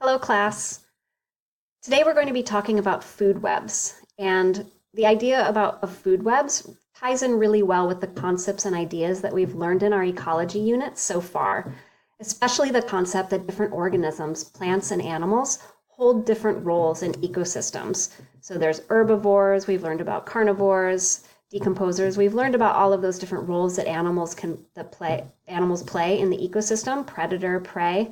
Hello, class. Today we're going to be talking about food webs, and the idea of food webs ties in really well with the concepts and ideas that we've learned in our ecology units so far, especially the concept that different organisms, plants and animals, hold different roles in ecosystems. So there's herbivores, we've learned about carnivores, decomposers, we've learned about all of those different roles that animals play in the ecosystem, predator, prey.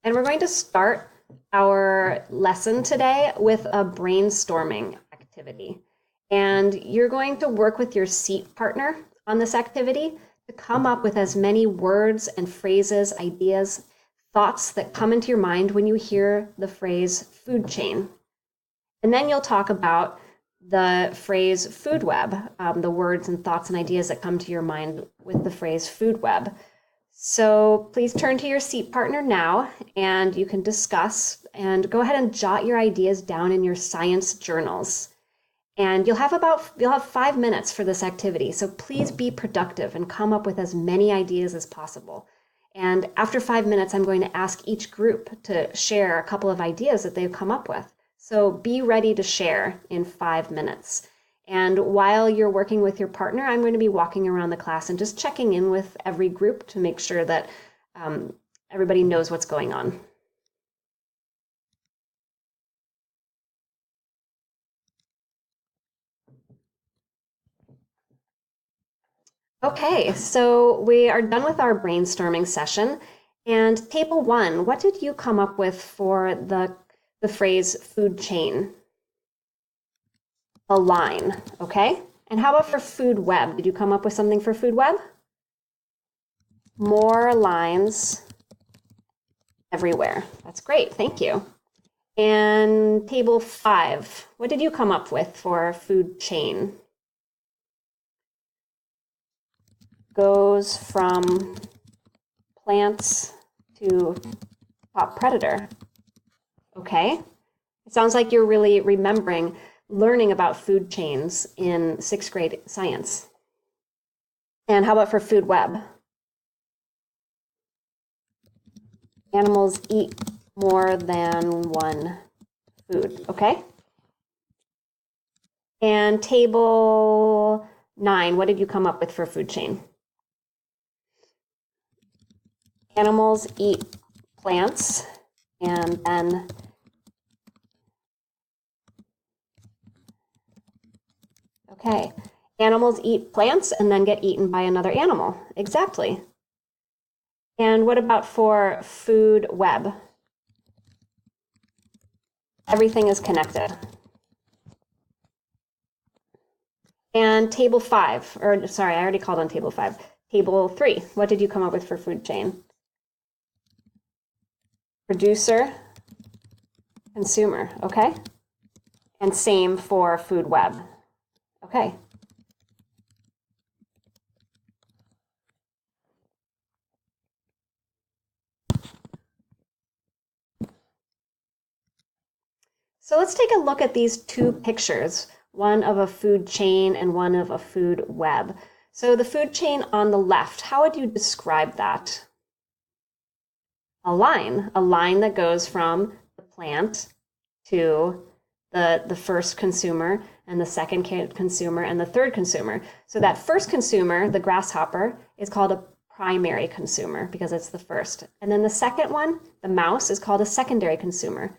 And we're going to start our lesson today with a brainstorming activity. And you're going to work with your seat partner on this activity to come up with as many words and phrases, ideas, thoughts that come into your mind when you hear the phrase food chain. And then you'll talk about the phrase food web, the words and thoughts and ideas that come to your mind with the phrase food web. So please turn to your seat partner now, and you can discuss and go ahead and jot your ideas down in your science journals. And you'll have 5 minutes for this activity. So please be productive and come up with as many ideas as possible. And after 5 minutes, I'm going to ask each group to share a couple of ideas that they've come up with. So be ready to share in 5 minutes. And while you're working with your partner, I'm going to be walking around the class and just checking in with every group to make sure that everybody knows what's going on. Okay, so we are done with our brainstorming session. And table 1, what did you come up with for the phrase food chain? A line, okay? And how about for food web? Did you come up with something for food web? More lines everywhere. That's great, thank you. And table 5, what did you come up with for food chain? Goes from plants to top predator. Okay, it sounds like you're really learning about food chains in 6th grade science. And how about for food web? Animals eat more than one food, okay? And table 9, what did you come up with for food chain? Animals eat plants and then okay, animals eat plants and then get eaten by another animal. Exactly. And what about for food web? Everything is connected. And table 5, or sorry, I already called on table 5. Table 3, what did you come up with for food chain? Producer, consumer, okay? And same for food web. Okay. So let's take a look at these two pictures, one of a food chain and one of a food web. So the food chain on the left, how would you describe that? A line that goes from the plant to the first consumer and the second consumer and the third consumer. So that first consumer, the grasshopper, is called a primary consumer because it's the first. And then the second one, the mouse, is called a secondary consumer.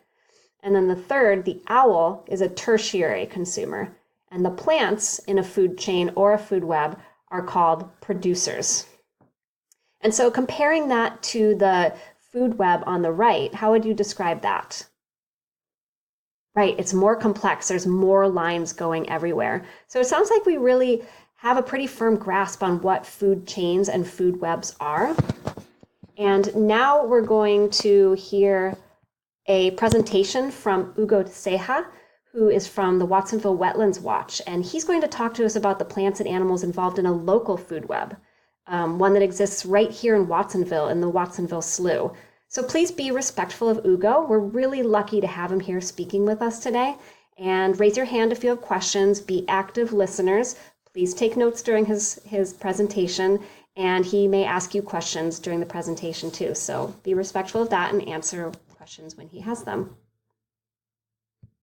And then the third, the owl, is a tertiary consumer. And the plants in a food chain or a food web are called producers. And so comparing that to the food web on the right, how would you describe that? Right, it's more complex. There's more lines going everywhere. So it sounds like we really have a pretty firm grasp on what food chains and food webs are. And now we're going to hear a presentation from Ugo Ceja, who is from the Watsonville Wetlands Watch. And he's going to talk to us about the plants and animals involved in a local food web, one that exists right here in Watsonville in the Watsonville Slough. So please be respectful of Ugo. We're really lucky to have him here speaking with us today. And raise your hand if you have questions. Be active listeners. Please take notes during his presentation And he may ask you questions during the presentation too. So be respectful of that and answer questions when he has them.